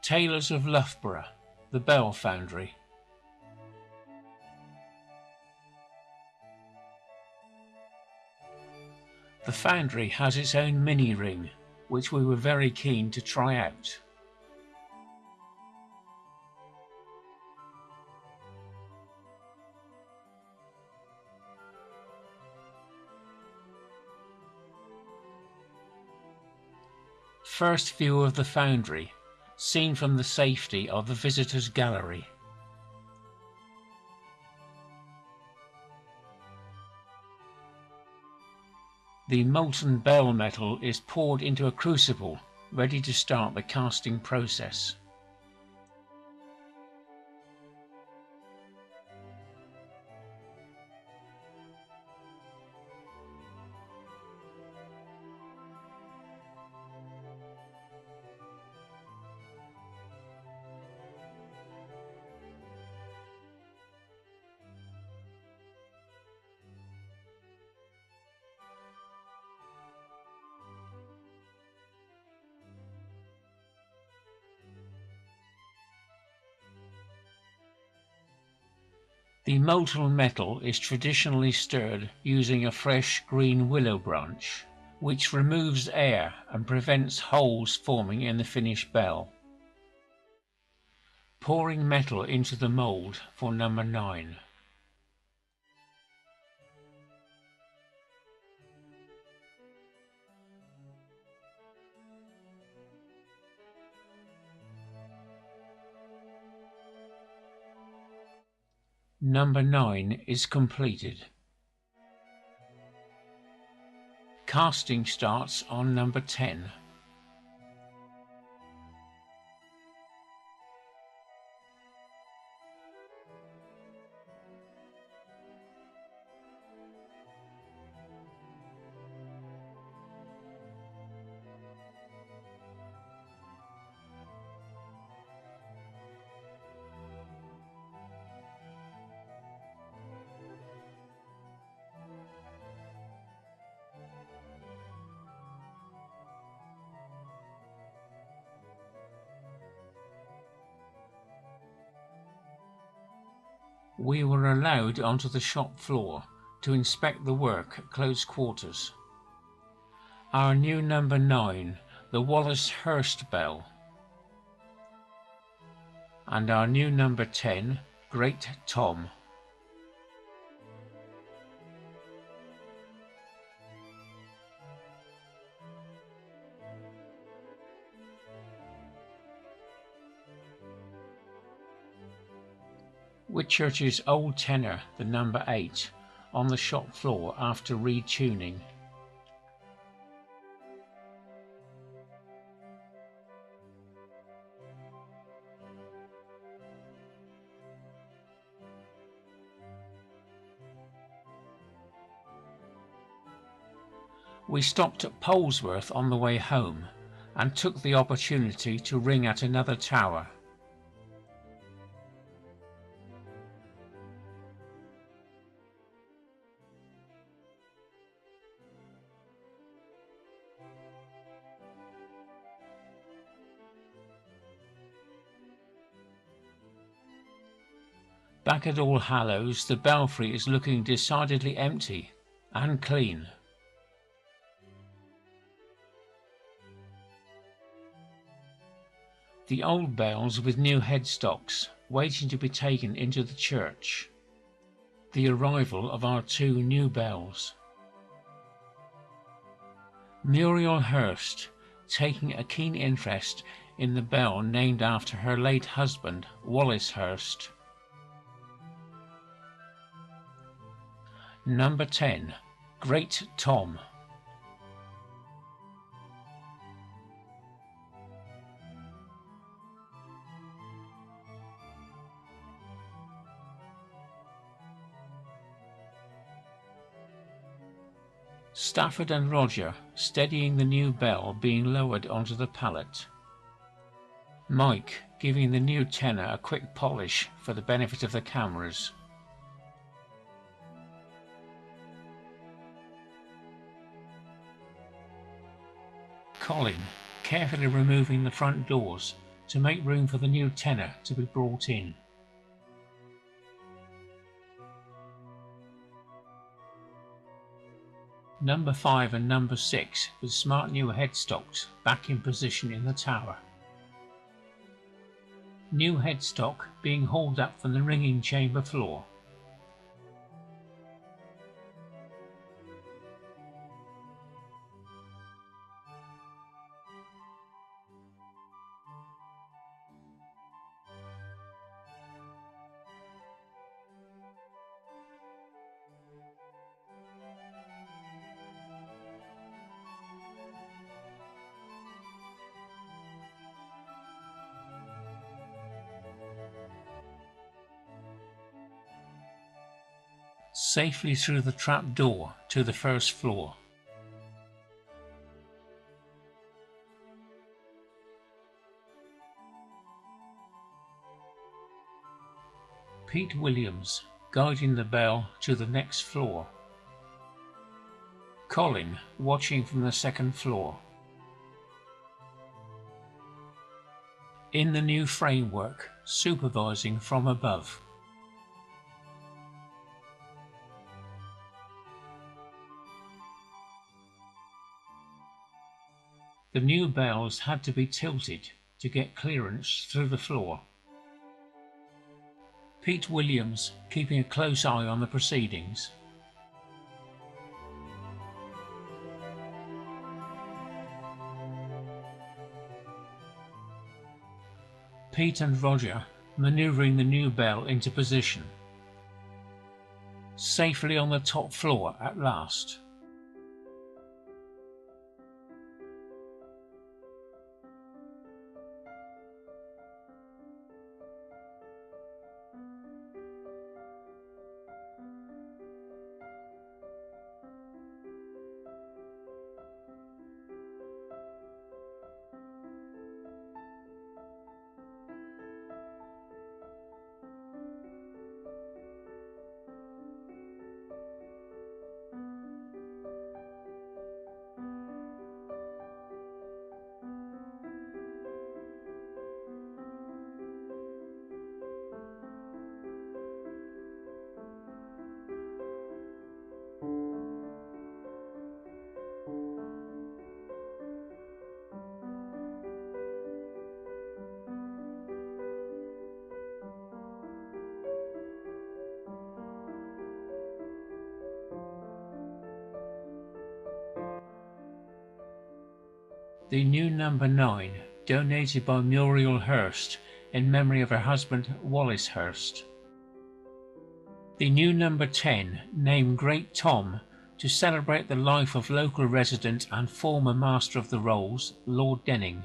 Taylors of Loughborough, the bell foundry. The foundry has its own mini ring, which we were very keen to try out. First view of the foundry, seen from the safety of the visitors' gallery. The molten bell metal is poured into a crucible, ready to start the casting process. The molten metal is traditionally stirred using a fresh green willow branch, which removes air and prevents holes forming in the finished bell. Pouring metal into the mould for number 9. Number 9 is completed. Casting starts on number 10. We were allowed onto the shop floor to inspect the work at close quarters. Our new number 9, the Wallace Hurst bell, and our new number 10, Great Tom. Whitchurch's old tenor, the number 8, on the shop floor after retuning. We stopped at Polesworth on the way home and took the opportunity to ring at another tower. Back at All Hallows, the belfry is looking decidedly empty and clean. The old bells with new headstocks waiting to be taken into the church. The arrival of our 2 new bells. Muriel Hurst taking a keen interest in the bell named after her late husband, Wallace Hurst. Number 10, Great Tom. Stafford and Roger steadying the new bell being lowered onto the pallet. Mike giving the new tenor a quick polish for the benefit of the cameras. Colin carefully removing the front doors to make room for the new tenor to be brought in. Number 5 and number 6 with smart new headstocks back in position in the tower. New headstock being hauled up from the ringing chamber floor. Safely through the trap door to the first floor. Pete Williams guiding the bell to the next floor. Colin watching from the second floor. In the new framework, supervising from above. The new bells had to be tilted to get clearance through the floor. Pete Williams keeping a close eye on the proceedings. Pete and Roger manoeuvring the new bell into position. Safely on the top floor at last. The new number 9, donated by Muriel Hurst in memory of her husband Wallace Hurst. The new number 10, named Great Tom, to celebrate the life of local resident and former Master of the Rolls, Lord Denning.